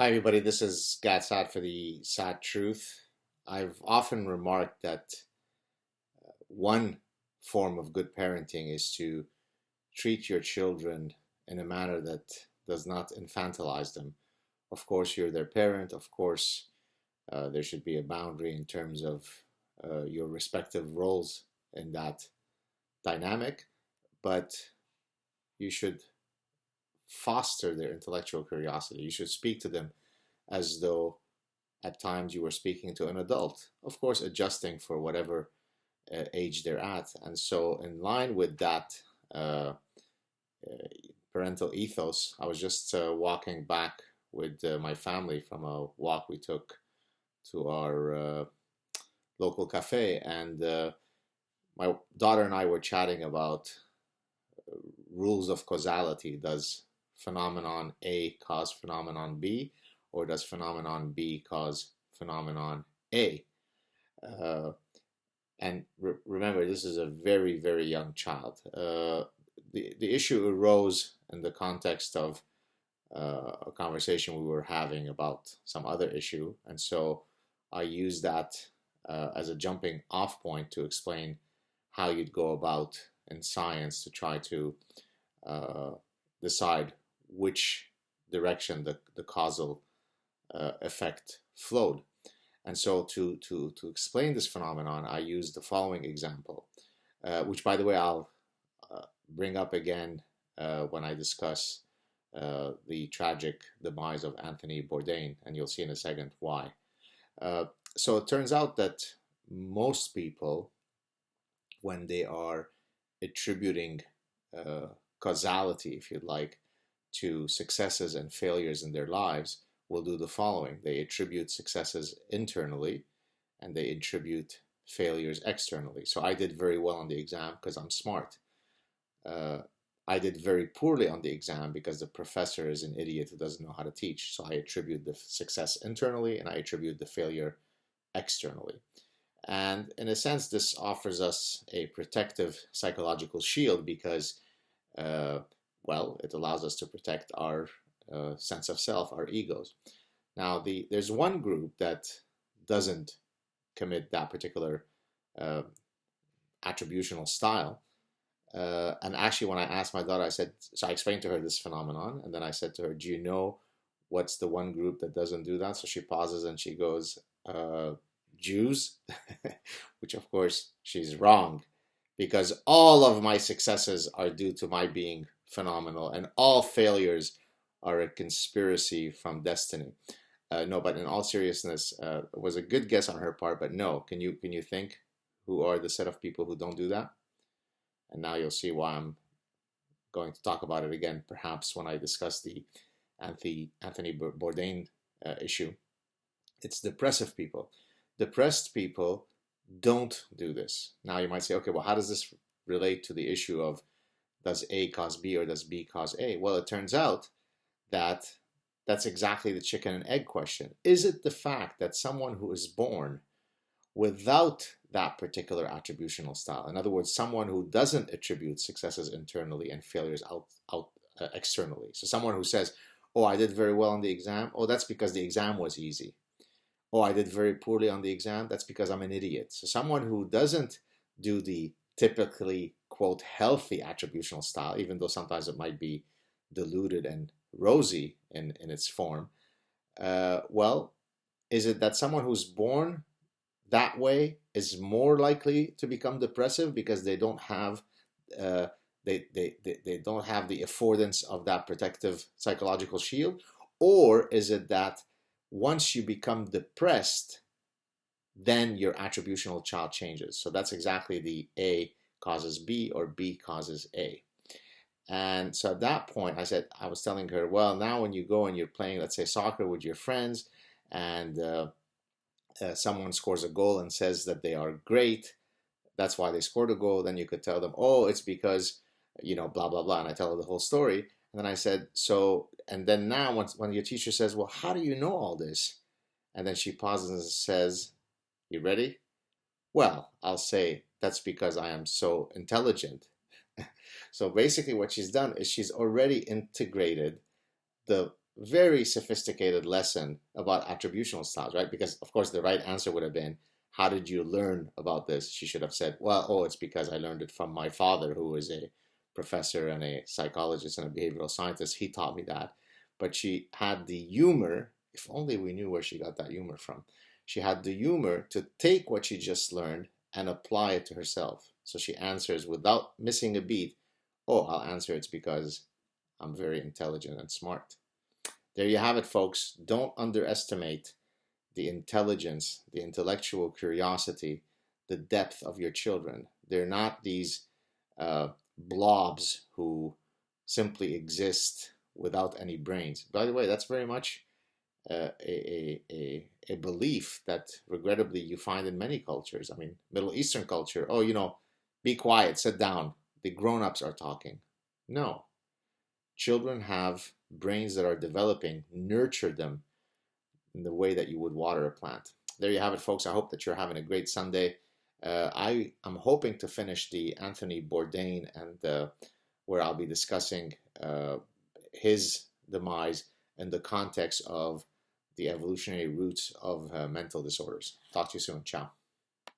Hi, everybody. This is SAAD for the SAAD Truth. I've often remarked that one form of good parenting is to treat your children in a manner that does not infantilize them. Of course, you're their parent. Of course, there should be a boundary in terms of your respective roles in that dynamic, but you should foster their intellectual curiosity. You should speak to them as though at times you were speaking to an adult, of course, adjusting for whatever age they're at. And so, in line with that uh, parental ethos, I was just walking back with my family from a walk we took to our local cafe, and my daughter and I were chatting about rules of causality. Does phenomenon A cause phenomenon B, or does phenomenon B cause phenomenon A? Uh, and remember, this is a very, very young child. The issue arose in the context of a conversation we were having about some other issue, and so I used that as a jumping off point to explain how you'd go about in science to try to uh, decide which direction the causal effect flowed. And so to explain this phenomenon, I used the following example, which, by the way, I'll bring up again when I discuss the tragic demise of Anthony Bourdain, and you'll see in a second why. So it turns out that most people, when they are attributing causality, if you'd like, to successes and failures in their lives, will do the following. They attribute successes internally and they attribute failures externally. So I did very well on the exam because I'm smart. I did very poorly on the exam because the professor is an idiot who doesn't know how to teach. So I attribute the success internally and I attribute the failure externally. And in a sense, this offers us a protective psychological shield because, well, it allows us to protect our sense of self, our egos. Now, there's one group that doesn't commit that particular attributional style. And actually, when I asked my daughter, I said, so I explained to her this phenomenon, and then I said to her, do you know what's the one group that doesn't do that? So she pauses and she goes, Jews, which of course she's wrong, because all of my successes are due to my being phenomenal, and all failures are a conspiracy from destiny. No, but in all seriousness, it was a good guess on her part, but no. Can you think who are the set of people who don't do that? And now you'll see why I'm going to talk about it again, perhaps when I discuss the Anthony Bourdain issue. It's depressive people. Depressed people don't do this. Now you might say, okay, well, how does this relate to the issue of does A cause B or does B cause A? Well, it turns out that that's exactly the chicken and egg question. Is it the fact that someone who is born without that particular attributional style, in other words, someone who doesn't attribute successes internally and failures out externally, so someone who says, oh, I did very well on the exam, oh, that's because the exam was easy. Oh, I did very poorly on the exam, that's because I'm an idiot. So someone who doesn't do the typically, quote, healthy attributional style, even though sometimes it might be diluted and rosy in its form, well, is it that someone who's born that way is more likely to become depressive because they don't have they don't have the affordance of that protective psychological shield? Or is it that once you become depressed, then your attributional child changes? So that's exactly the A causes B or B causes A. And so at that point, I was telling her, well, now when you go and you're playing, let's say, soccer with your friends, and someone scores a goal and says that they are great, that's why they scored a goal, then you could tell them, oh, it's because, blah, blah, blah. And I tell her the whole story. And then I said, so, and then now when your teacher says, well, how do you know all this? And then she pauses and says, you ready? Well, I'll say, that's because I am so intelligent. So basically what she's done is she's already integrated the very sophisticated lesson about attributional styles, right? Because, of course, the right answer would have been, how did you learn about this? She should have said, well, oh, it's because I learned it from my father, who is a professor and a psychologist and a behavioral scientist. He taught me that. But she had the humor, if only we knew where she got that humor from. She had the humor to take what she just learned and apply it to herself. So she answers without missing a beat, oh, I'll answer it's because I'm very intelligent and smart. There you have it, folks. Don't underestimate the intelligence, the intellectual curiosity, the depth of your children. They're not these blobs who simply exist without any brains. By the way, that's very much a belief that regrettably you find in many cultures. I mean, Middle Eastern culture, oh, be quiet, sit down. The grown-ups are talking. No. Children have brains that are developing. Nurture them in the way that you would water a plant. There you have it, folks. I hope that you're having a great Sunday. I am hoping to finish the Anthony Bourdain, and where I'll be discussing his demise in the context of the evolutionary roots of mental disorders. Talk to you soon. Ciao.